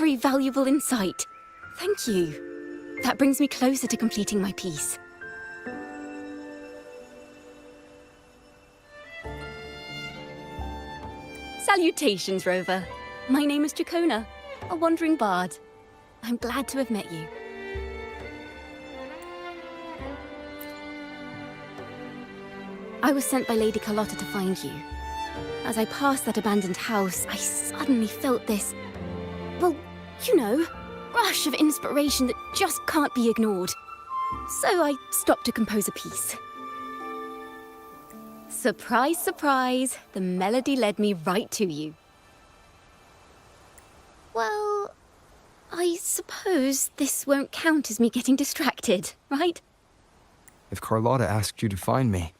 very valuable insight. Thank you. That brings me closer to completing my piece. Salutations, Rover. My name is Dracona, a wandering bard. I'm glad to have met you. I was sent by Lady Carlotta to find you. As I passed that abandoned house, I suddenly felt this, well, you know, rush of inspiration that just can't be ignored. So I stopped to compose a piece. Surprise, surprise, the melody led me right to you. Well, I suppose this won't count as me getting distracted, right? If Carlotta asked you to find me,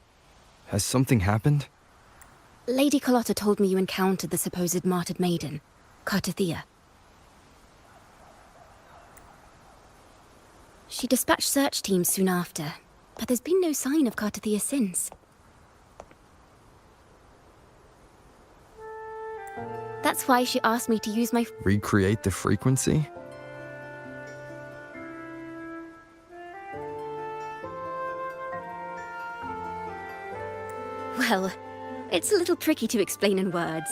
has something happened? Lady Carlotta told me you encountered the supposed martyred maiden, Cartathea. She dispatched search teams soon after, but there's been no sign of Cartathea since. That's why she asked me to use my... Recreate the frequency? Well, it's a little tricky to explain in words.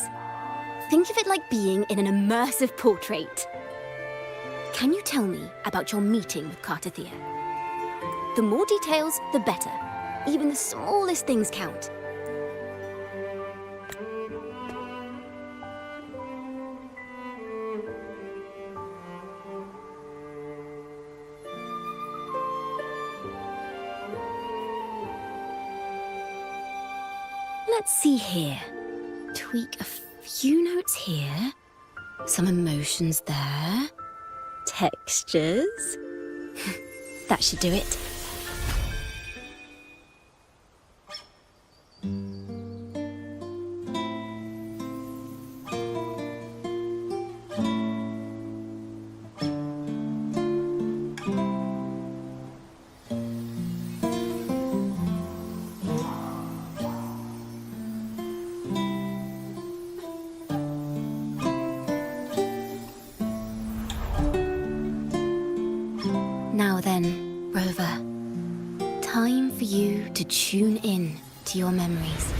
Think of it like being in an immersive portrait. Can you tell me about your meeting with Cartathea? The more details, the better. Even the smallest things count. Let's see here. Tweak a few notes here. Some emotions there. Textures. That should do it. Now then, Rover, time for you to tune in to your memories.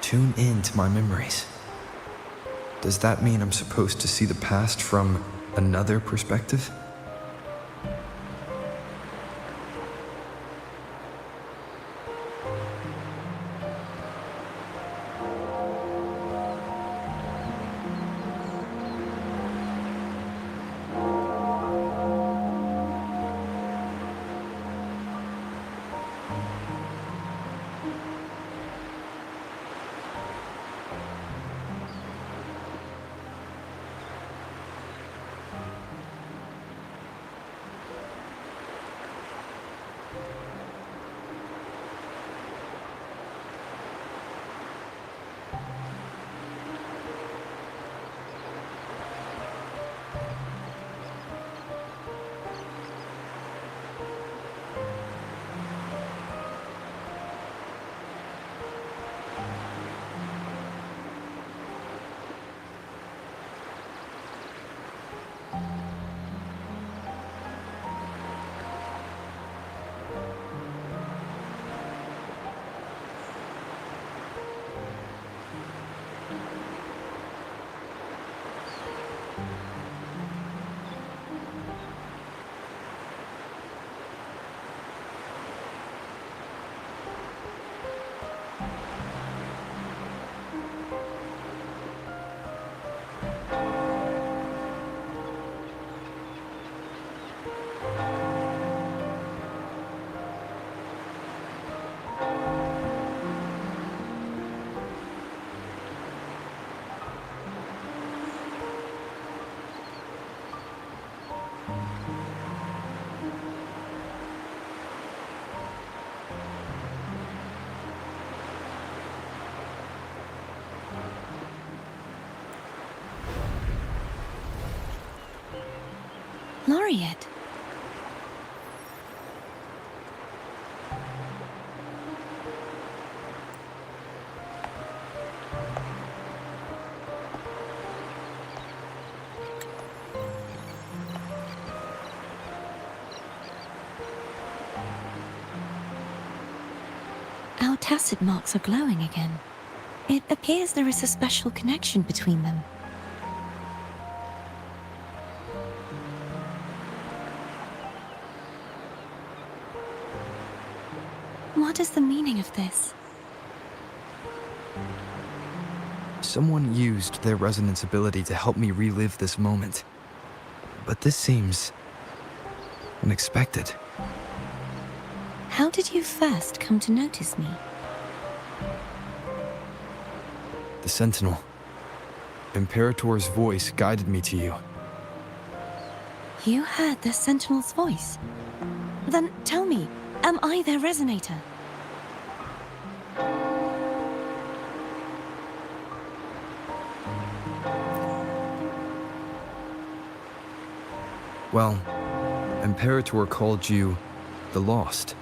Tune in to my memories. Does that mean I'm supposed to see the past from another perspective? Laureate. Our tacit marks are glowing again. It appears there is a special connection between them. What is the meaning of this? Someone used their resonance ability to help me relive this moment. But this seems unexpected. How did you first come to notice me? The Sentinel. Imperator's voice guided me to you. You heard the Sentinel's voice? Then tell me, am I their resonator? Well, Imperator called you the Lost,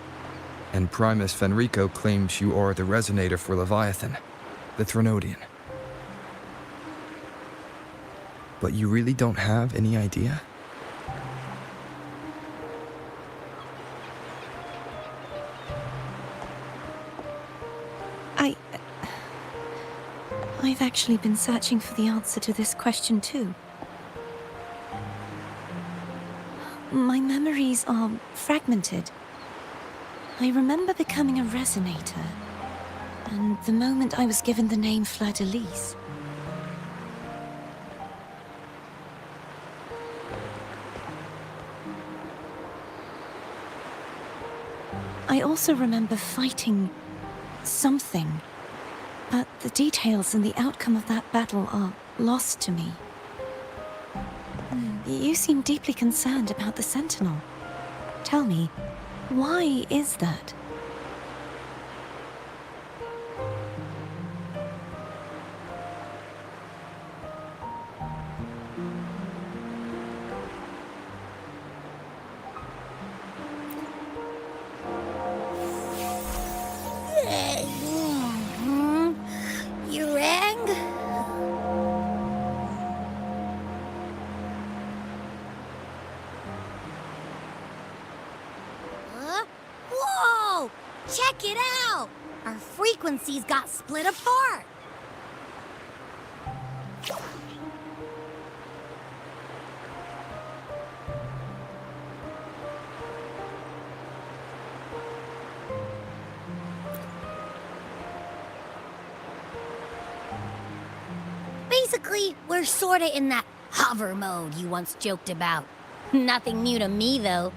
and Primus Fenrico claims you are the resonator for Leviathan, the Threnodian. But you really don't have any idea? I've actually been searching for the answer to this question too. My memories are fragmented. I remember becoming a resonator, and the moment I was given the name Fleur-de-Lis. I also remember fighting something, but the details and the outcome of that battle are lost to me. You seem deeply concerned about the Sentinel. Tell me, why is that? You rang? Huh? Whoa! Check it out! Our frequencies got split apart. Basically, we're sorta in that hover mode you once joked about. Nothing new to me, though.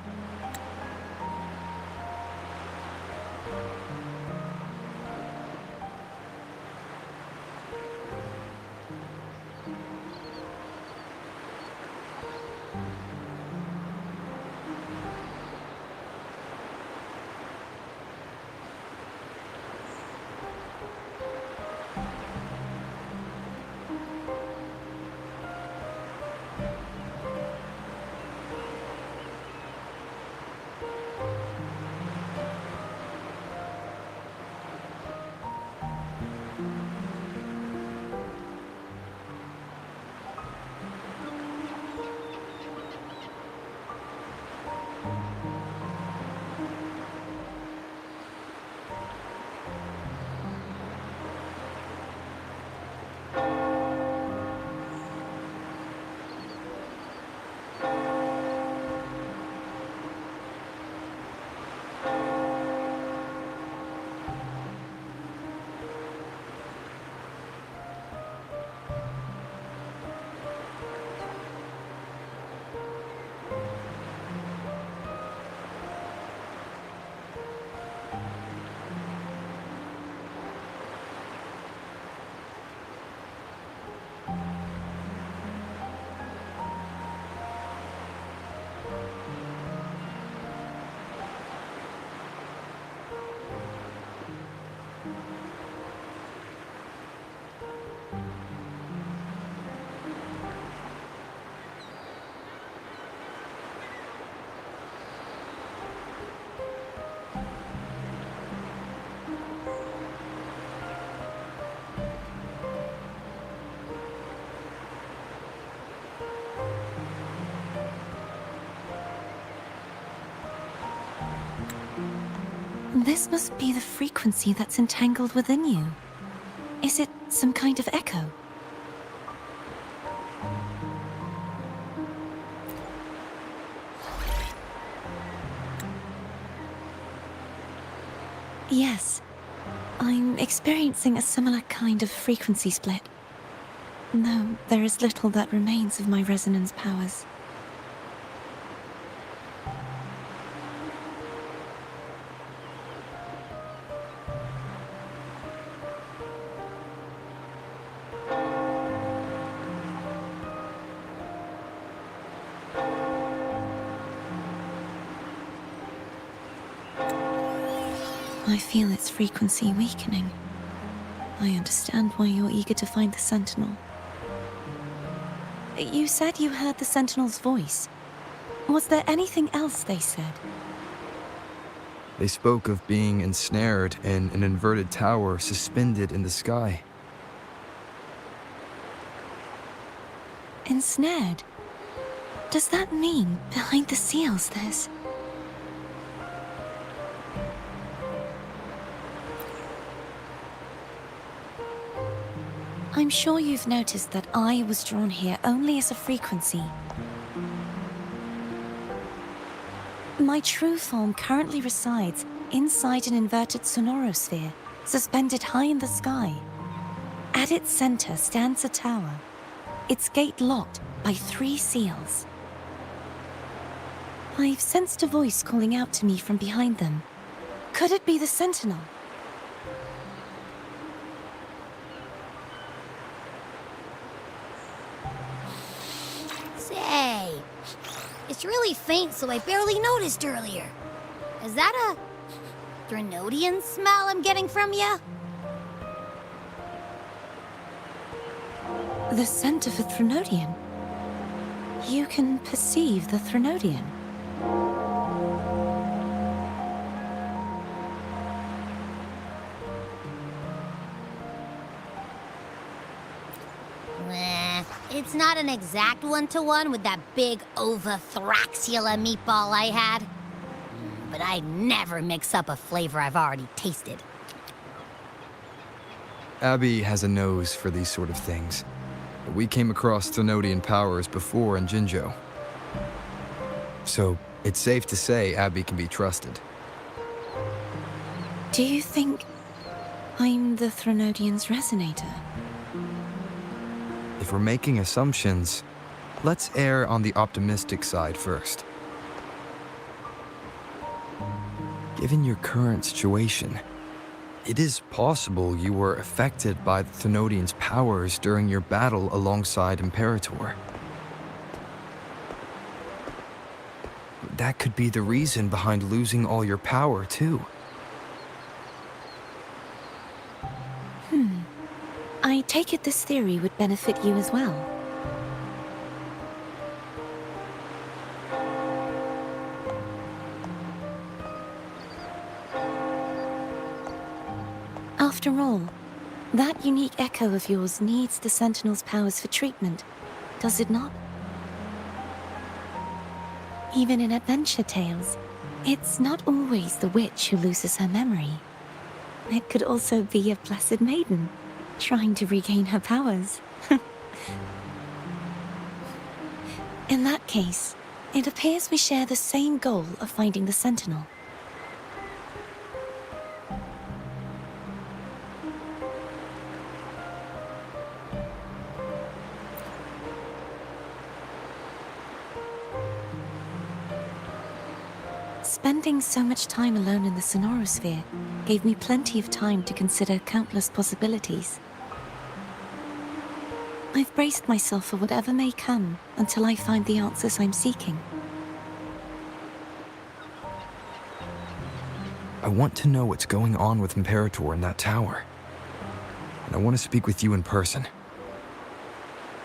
This must be the frequency that's entangled within you. Is it some kind of echo? Yes, I'm experiencing a similar kind of frequency split. Though there is little that remains of my resonance powers. I feel its frequency weakening. I understand why you're eager to find the Sentinel. You said you heard the Sentinel's voice. Was there anything else they said? They spoke of being ensnared in an inverted tower suspended in the sky. Ensnared? Does that mean behind the seals there's... I'm sure you've noticed that I was drawn here only as a frequency. My true form currently resides inside an inverted sonorosphere, suspended high in the sky. At its center stands a tower, its gate locked by 3 seals. I've sensed a voice calling out to me from behind them. Could it be the Sentinel? Say, it's really faint, so I barely noticed earlier. Is that a Threnodian smell I'm getting from you? The scent of a Threnodian. You can perceive the Threnodian. It's not an exact one-to-one with that big Ovathraxula meatball I had. But I'd never mix up a flavor I've already tasted. Abby has a nose for these sort of things. We came across Threnodian powers before in Jinzhou. So, it's safe to say Abby can be trusted. Do you think I'm the Threnodian's resonator? If we're making assumptions, let's err on the optimistic side first. Given your current situation, it is possible you were affected by the Threnodian's powers during your battle alongside Imperator. That could be the reason behind losing all your power, too. I take it this theory would benefit you as well. After all, that unique echo of yours needs the Sentinel's powers for treatment, does it not? Even in adventure tales, it's not always the witch who loses her memory. It could also be a blessed maiden, trying to regain her powers. In that case, it appears we share the same goal of finding the Sentinel. Spending so much time alone in the sonorosphere gave me plenty of time to consider countless possibilities. I've braced myself for whatever may come until I find the answers I'm seeking. I want to know what's going on with Imperator in that tower. And I want to speak with you in person.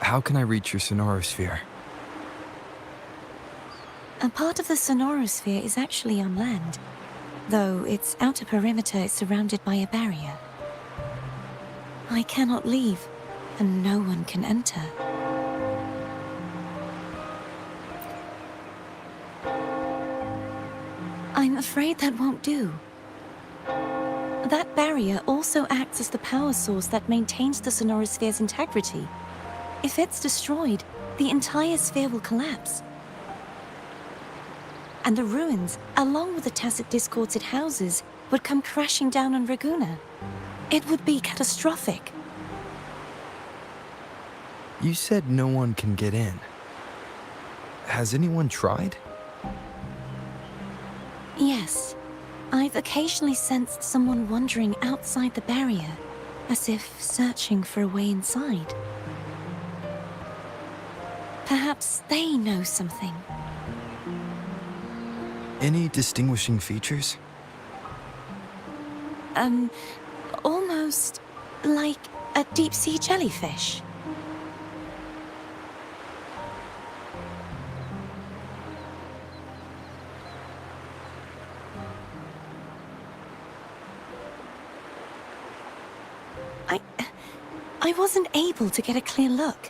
How can I reach your sonorosphere? A part of the sonorosphere is actually on land, though its outer perimeter is surrounded by a barrier. I cannot leave, and no one can enter. I'm afraid that won't do. That barrier also acts as the power source that maintains the sonorosphere's integrity. If it's destroyed, the entire sphere will collapse. And the ruins, along with the tacit discords it houses, would come crashing down on Raguna. It would be catastrophic. You said no one can get in. Has anyone tried? Yes. I've occasionally sensed someone wandering outside the barrier, as if searching for a way inside. Perhaps they know something. Any distinguishing features? Almost like a deep-sea jellyfish. I wasn't able to get a clear look.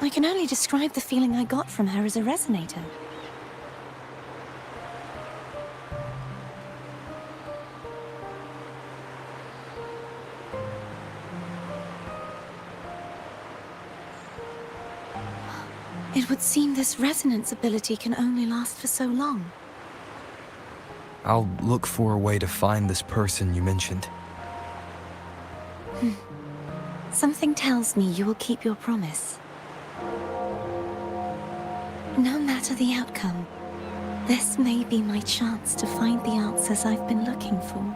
I can only describe the feeling I got from her as a resonator. It would seem this resonance ability can only last for so long. I'll look for a way to find this person you mentioned. Something tells me you will keep your promise. No matter the outcome, this may be my chance to find the answers I've been looking for.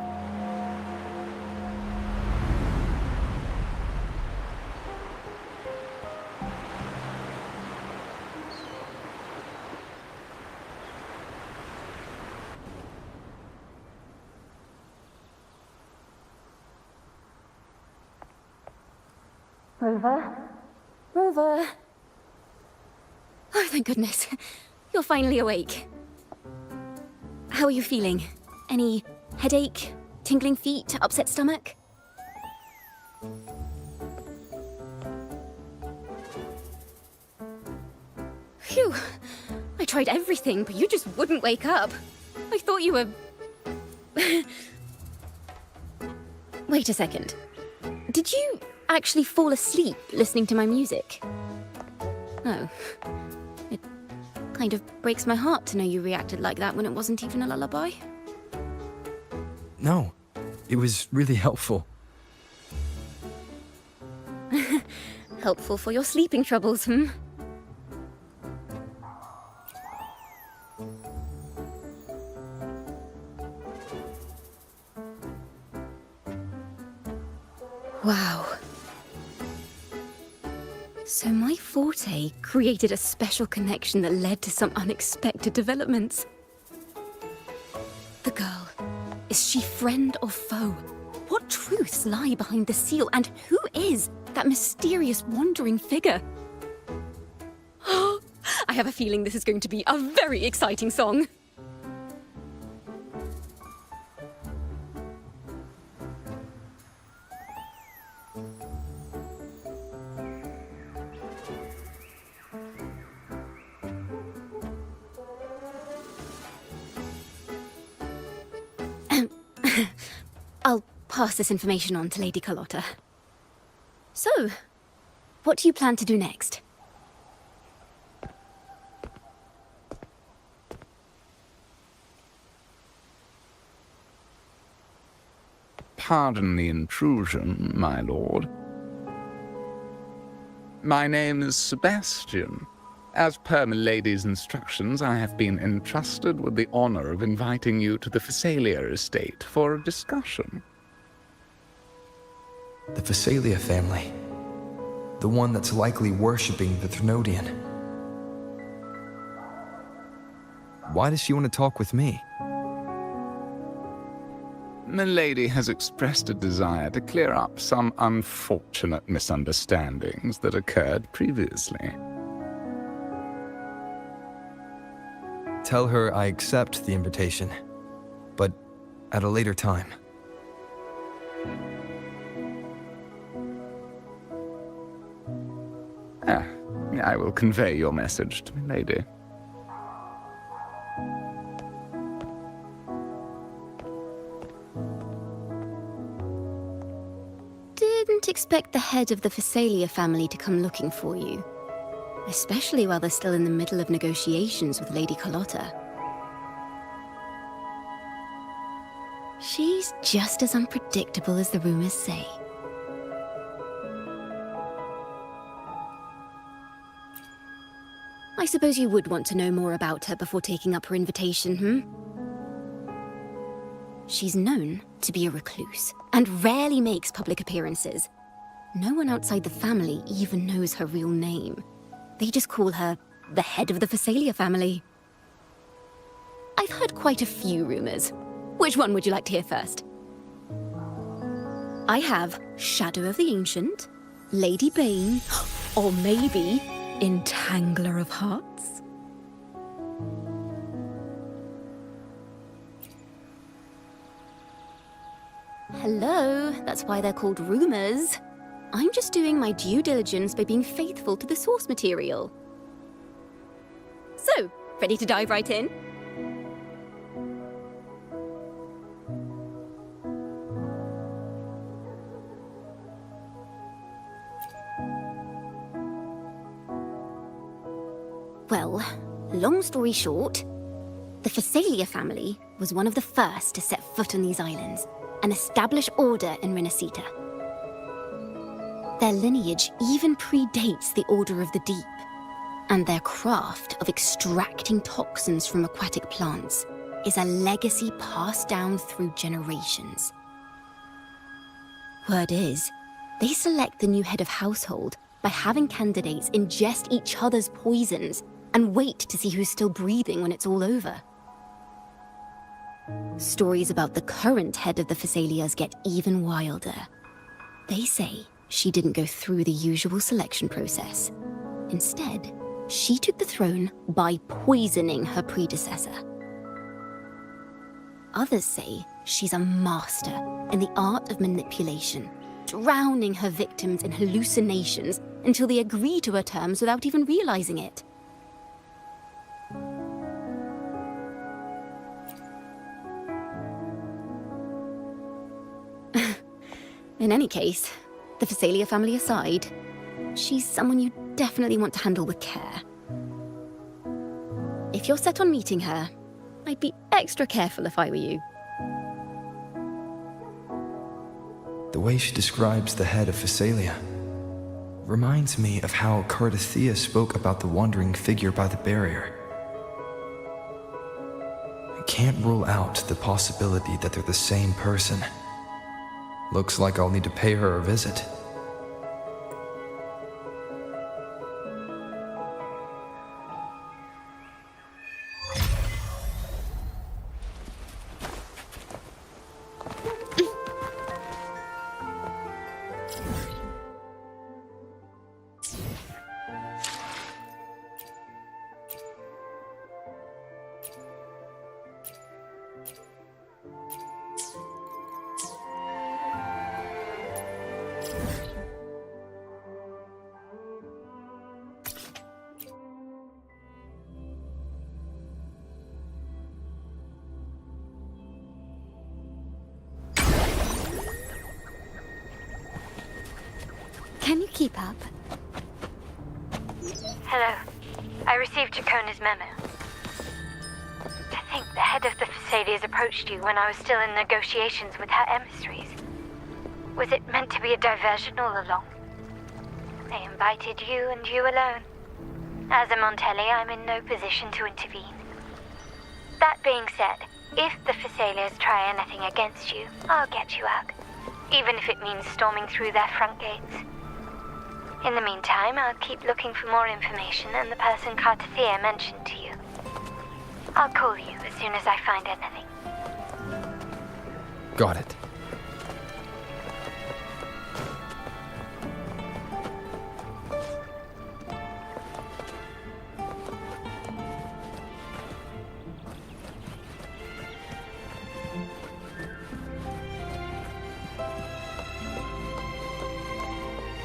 Rover? Rover? Oh, thank goodness. You're finally awake. How are you feeling? Any headache, tingling feet, upset stomach? Phew. I tried everything, but you just wouldn't wake up. I thought you were... Wait a second. Did you actually fall asleep listening to my music? Oh. It kind of breaks my heart to know you reacted like that when it wasn't even a lullaby. No, it was really helpful. Helpful for your sleeping troubles, hmm? Wow. So my forte created a special connection that led to some unexpected developments. The girl, is she friend or foe? What truths lie behind the seal, and who is that mysterious wandering figure? I have a feeling this is going to be a very exciting song. I'll pass this information on to Lady Carlotta. So, what do you plan to do next? Pardon the intrusion, my lord. My name is Sebastian. As per milady's instructions, I have been entrusted with the honor of inviting you to the Phasalia estate for a discussion. The Phasalia family. The one that's likely worshipping the Thrunodian. Why does she want to talk with me? Milady has expressed a desire to clear up some unfortunate misunderstandings that occurred previously. Tell her I accept the invitation, but at a later time. I will convey your message to Milady. didn't expect the head of the Phasalia family to come looking for you. Especially while they're still in the middle of negotiations with Lady Carlotta. She's just as unpredictable as the rumors say. I suppose you would want to know more about her before taking up her invitation, She's known to be a recluse, and rarely makes public appearances. No one outside the family even knows her real name. They just call her the head of the Phasalia family. I've heard quite a few rumors. Which one would you like to hear first? I have Shadow of the Ancient, Lady Bane, or maybe Entangler of Hearts. Hello, that's why they're called rumors. I'm just doing my due diligence by being faithful to the source material. So, ready to dive right in? Well, long story short, the Phasalia family was one of the first to set foot on these islands and establish order in Rinascita. Their lineage even predates the Order of the Deep, and their craft of extracting toxins from aquatic plants is a legacy passed down through generations. Word is, they select the new head of household by having candidates ingest each other's poisons and wait to see who's still breathing when it's all over. Stories about the current head of the Phasalias get even wilder. They say she didn't go through the usual selection process. Instead, she took the throne by poisoning her predecessor. Others say she's a master in the art of manipulation, drowning her victims in hallucinations until they agree to her terms without even realizing it. In any case, the Phasalia family aside, she's someone you definitely want to handle with care. If you're set on meeting her, I'd be extra careful if I were you. The way she describes the head of Phasalia reminds me of how Cardathea spoke about the wandering figure by the barrier. I can't rule out the possibility that they're the same person. Looks like I'll need to pay her a visit. Can you keep up? Hello. I received Jacona's memo. I think the head of the Phasalias approached you when I was still in negotiations with her emissaries. Was it meant to be a diversion all along? They invited you and you alone. As a Montelli, I'm in no position to intervene. That being said, if the Phasalias try anything against you, I'll get you out. Even if it means storming through their front gates. In the meantime, I'll keep looking for more information and the person Cardathea mentioned to you. I'll call you as soon as I find anything. Got it.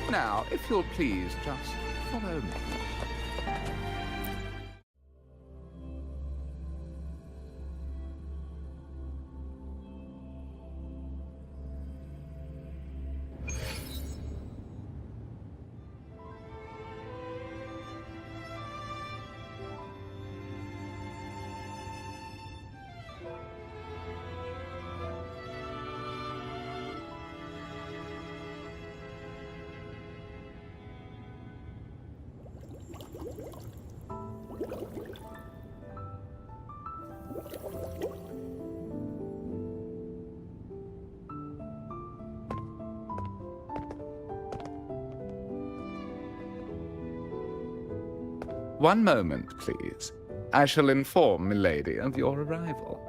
Now, if you'll please just follow me. One moment, please. I shall inform Milady of your arrival.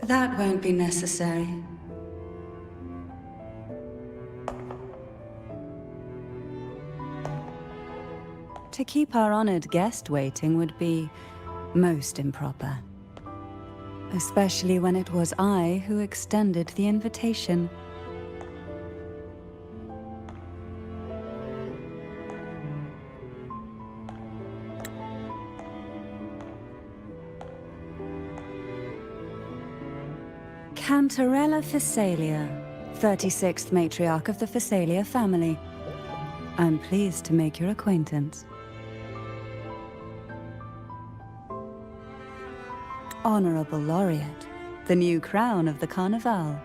That won't be necessary. To keep our honored guest waiting would be most improper. Especially when it was I who extended the invitation. Cantarella Phasalia, 36th matriarch of the Phasalia family. I'm pleased to make your acquaintance. Honorable Laureate, the new crown of the Carnival.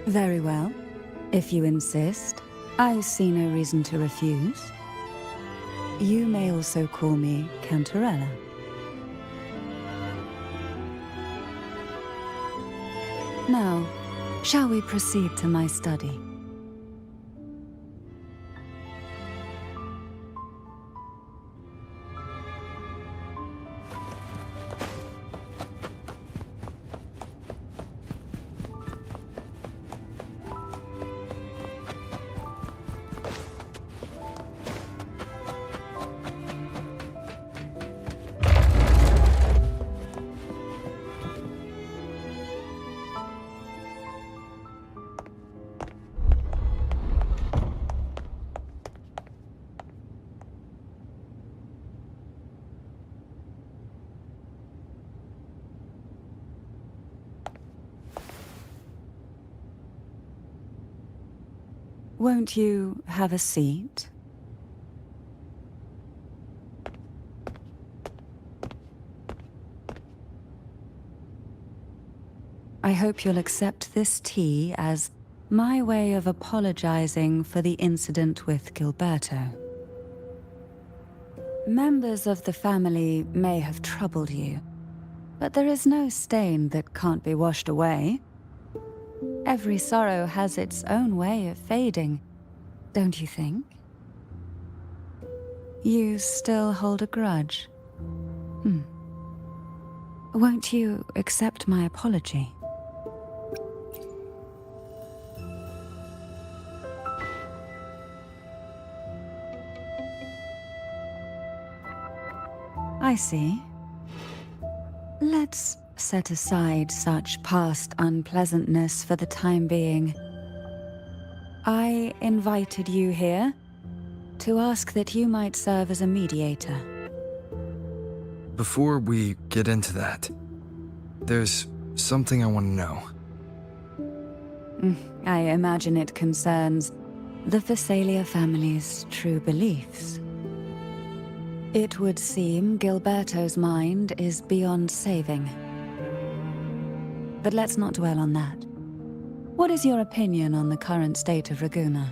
Very well. If you insist, I see no reason to refuse. You may also call me Cantarella. Now, shall we proceed to my study? Won't you have a seat? I hope you'll accept this tea as my way of apologizing for the incident with Gilberto. Members of the family may have troubled you, but there is no stain that can't be washed away. Every sorrow has its own way of fading, don't you think? You still hold a grudge? Won't you accept my apology? I see. Let's set aside such past unpleasantness for the time being. I invited you here to ask that you might serve as a mediator. Before we get into that, there's something I want to know. I imagine it concerns the Phasalia family's true beliefs. It would seem Gilberto's mind is beyond saving. But let's not dwell on that. What is your opinion on the current state of Raguna?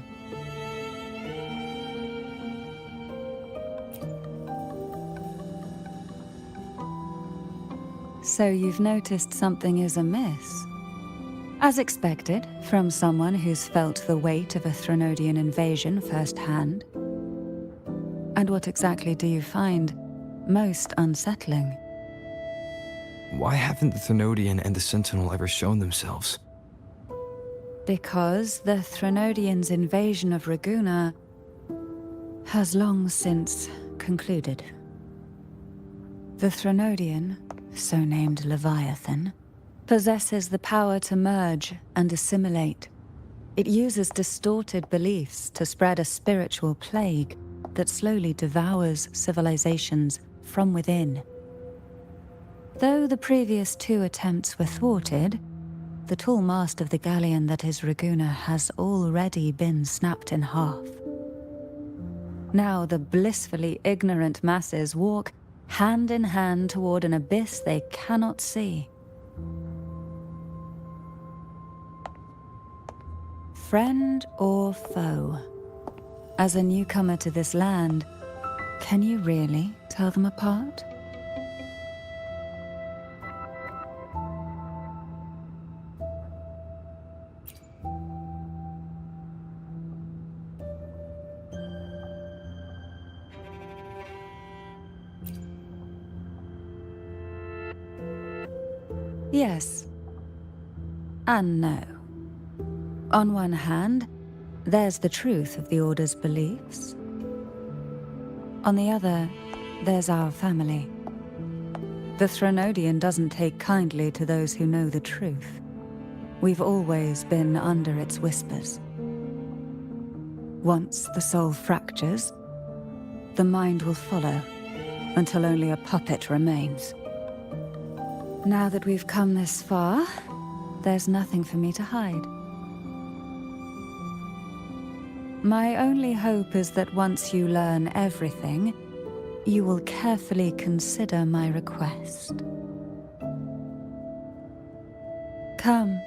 So you've noticed something is amiss? As expected, from someone who's felt the weight of a Threnodian invasion firsthand. And what exactly do you find most unsettling? Why haven't the Threnodian and the Sentinel ever shown themselves? Because the Threnodians' invasion of Raguna has long since concluded. The Threnodian, so named Leviathan, possesses the power to merge and assimilate. It uses distorted beliefs to spread a spiritual plague that slowly devours civilizations from within. Though the previous two attempts were thwarted, the tall mast of the galleon that is Raguna has already been snapped in half. Now the blissfully ignorant masses walk hand in hand toward an abyss they cannot see. Friend or foe? As a newcomer to this land, can you really tell them apart? Yes. And no. On one hand, there's the truth of the Order's beliefs. On the other, there's our family. The Threnodian doesn't take kindly to those who know the truth. We've always been under its whispers. Once the soul fractures, the mind will follow, until only a puppet remains. Now that we've come this far, there's nothing for me to hide. My only hope is that once you learn everything, you will carefully consider my request. Come.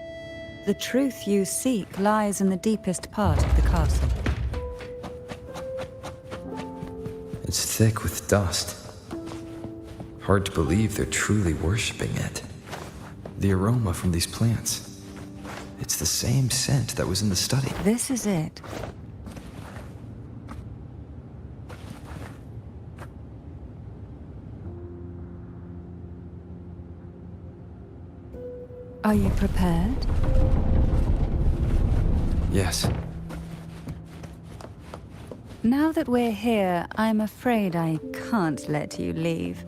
The truth you seek lies in the deepest part of the castle. It's thick with dust. Hard to believe they're truly worshipping it. The aroma from these plants. It's the same scent that was in the study. This is it. Are you prepared? Yes. Now that we're here, I'm afraid I can't let you leave.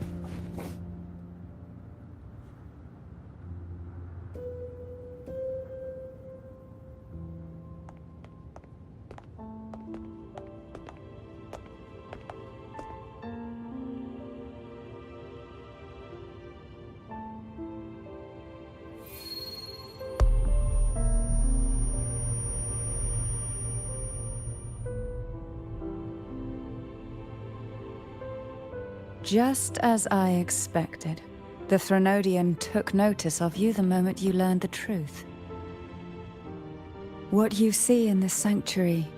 Just as I expected. The Threnodian took notice of you the moment you learned the truth. What you see in this sanctuary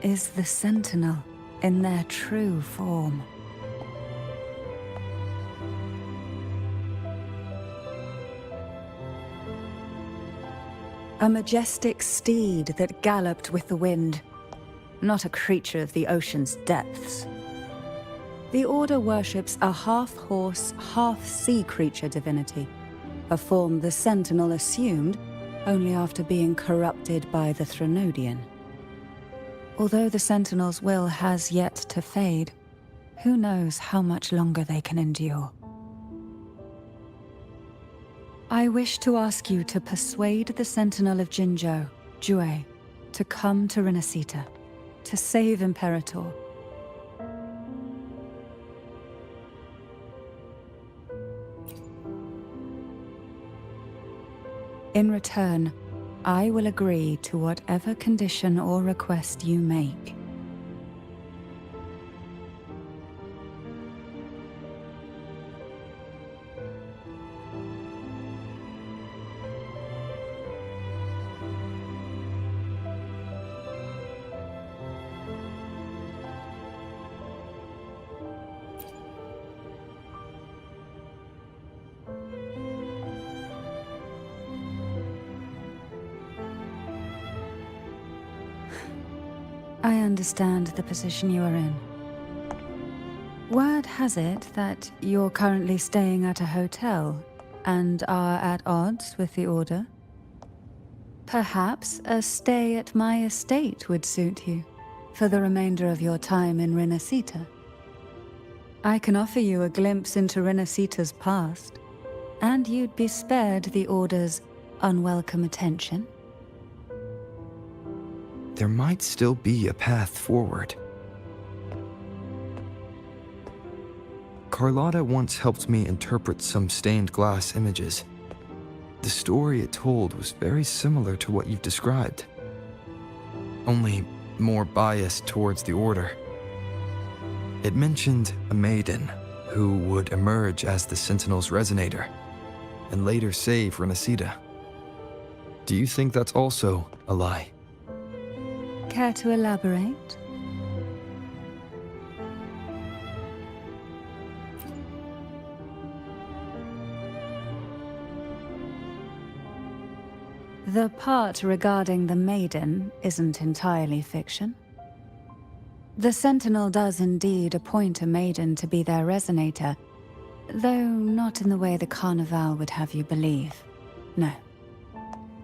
is the Sentinel in their true form. A majestic steed that galloped with the wind, not a creature of the ocean's depths. The Order worships a half-horse, half-sea creature divinity, a form the Sentinel assumed only after being corrupted by the Threnodian. Although the Sentinel's will has yet to fade, who knows how much longer they can endure. I wish to ask you to persuade the Sentinel of Jinzhou, Jue, to come to Rinascita, to save Imperator. In return, I will agree to whatever condition or request you make. I understand the position you are in. Word has it that you're currently staying at a hotel and are at odds with the Order. Perhaps a stay at my estate would suit you for the remainder of your time in Rinascita. I can offer you a glimpse into Rinascita's past, and you'd be spared the Order's unwelcome attention. There might still be a path forward. Carlotta once helped me interpret some stained glass images. The story it told was very similar to what you've described, only more biased towards the Order. It mentioned a maiden who would emerge as the Sentinel's resonator and later save Rinascita. Do you think that's also a lie? Care to elaborate? The part regarding the maiden isn't entirely fiction. The Sentinel does indeed appoint a maiden to be their resonator, though not in the way the Carnival would have you believe. No.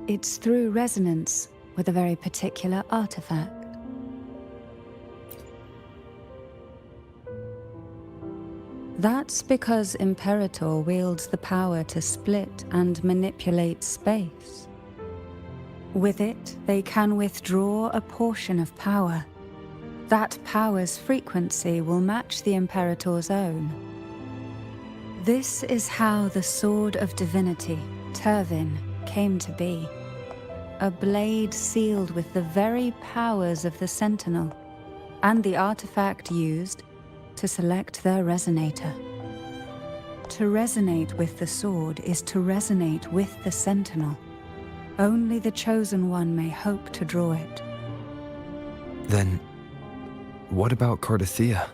It's through resonance with a very particular artifact. That's because Imperator wields the power to split and manipulate space. With it, they can withdraw a portion of power. That power's frequency will match the Imperator's own. This is how the Sword of Divinity, Turvin, came to be. A blade sealed with the very powers of the Sentinel, and the artifact used to select their resonator. To resonate with the sword is to resonate with the Sentinel. Only the Chosen One may hope to draw it. Then, what about Cardathea?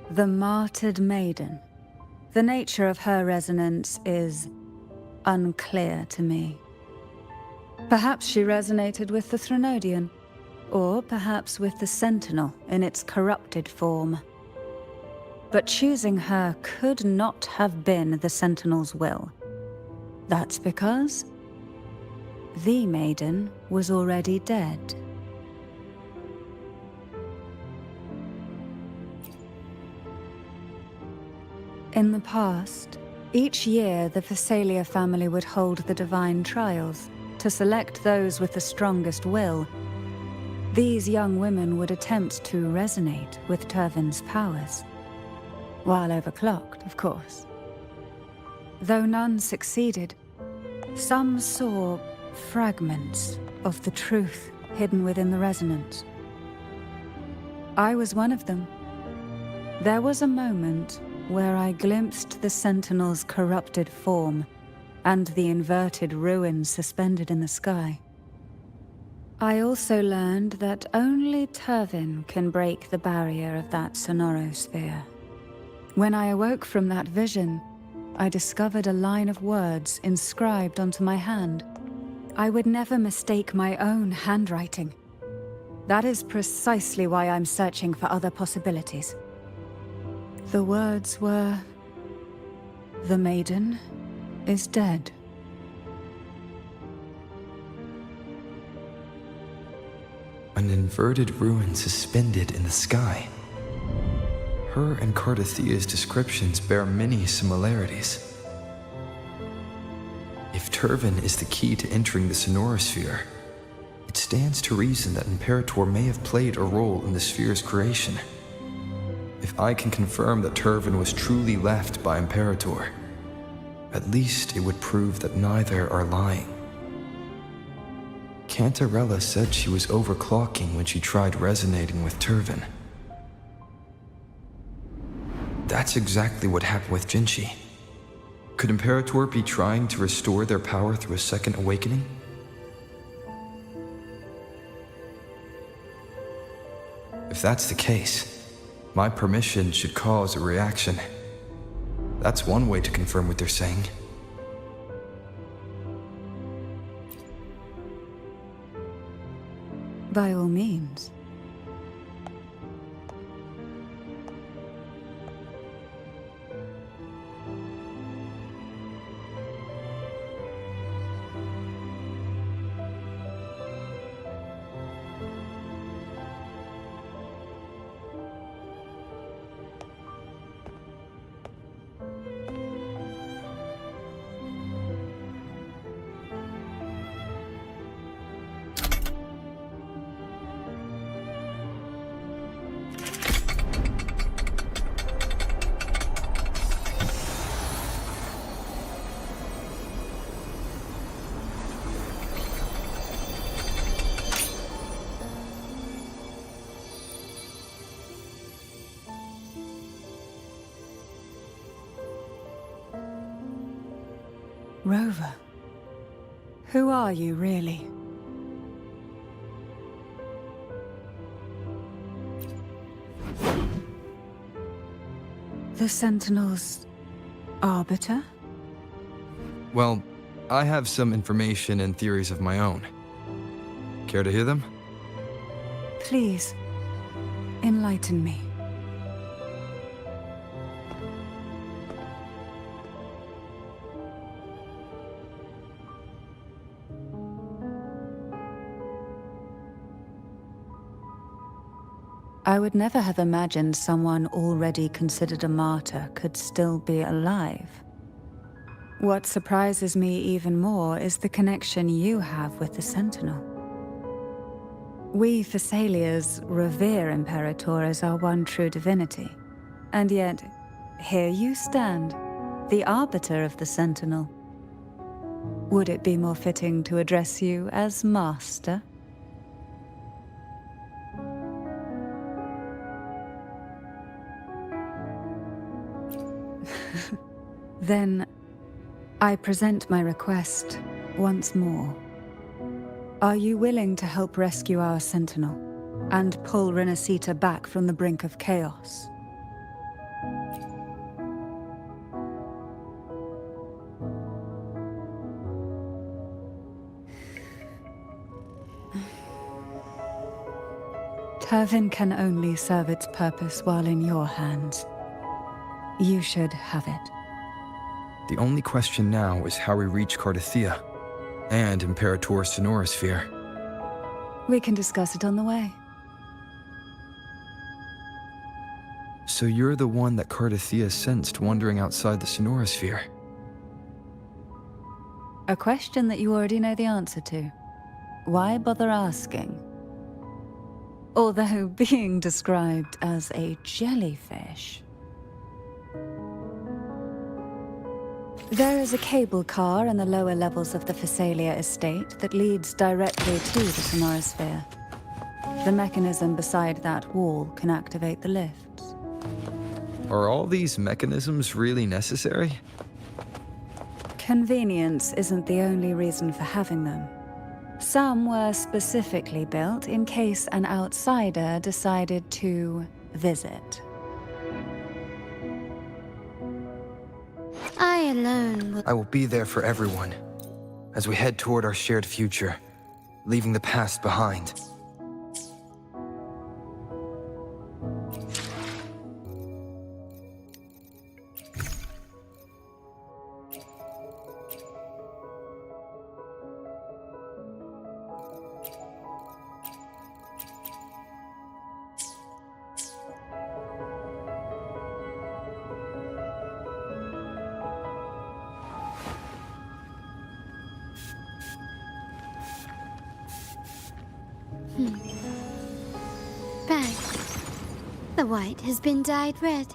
The martyred maiden. The nature of her resonance is unclear to me. Perhaps she resonated with the Threnodian, or perhaps with the Sentinel in its corrupted form. But choosing her could not have been the Sentinel's will. That's because the maiden was already dead. In the past, each year the Phasalia family would hold the Divine Trials to select those with the strongest will. These young women would attempt to resonate with Turvin's powers. While overclocked, of course. Though none succeeded, some saw fragments of the truth hidden within the resonance. I was one of them. There was a moment where I glimpsed the Sentinel's corrupted form and the inverted ruins suspended in the sky. I also learned that only Turvin can break the barrier of that sonorosphere. When I awoke from that vision, I discovered a line of words inscribed onto my hand. I would never mistake my own handwriting. That is precisely why I'm searching for other possibilities. The words were, "The maiden is dead." An inverted ruin suspended in the sky. Her and Cardathea's descriptions bear many similarities. If Turvin is the key to entering the sonorosphere, it stands to reason that Imperator may have played a role in the sphere's creation. If I can confirm that Turvin was truly left by Imperator, at least it would prove that neither are lying. Cantarella said she was overclocking when she tried resonating with Turvin. That's exactly what happened with Jinchi. Could Imperator be trying to restore their power through a second awakening? If that's the case, my permission should cause a reaction. That's one way to confirm what they're saying. By all means. Rover, who are you really? The Sentinel's arbiter? Well, I have some information and theories of my own. Care to hear them? Please, enlighten me. I would never have imagined someone already considered a martyr could still be alive. What surprises me even more is the connection you have with the Sentinel. We Thessalians revere Imperator as our one true divinity, and yet, here you stand, the arbiter of the Sentinel. Would it be more fitting to address you as Master? Then, I present my request once more. Are you willing to help rescue our Sentinel and pull Rinascita back from the brink of chaos? Turvin can only serve its purpose while in your hands. You should have it. The only question now is how we reach Cardathia and Imperator Sonorosphere. We can discuss it on the way. So you're the one that Cardathia sensed wandering outside the Sonorosphere? A question that you already know the answer to. Why bother asking? Although being described as a jellyfish. There is a cable car in the lower levels of the Phasalia estate that leads directly to the Sonorosphere. The mechanism beside that wall can activate the lifts. Are all these mechanisms really necessary? Convenience isn't the only reason for having them. Some were specifically built in case an outsider decided to visit. I alone will. I will be there for everyone as we head toward our shared future, leaving the past behind. Bag. The white has been dyed red.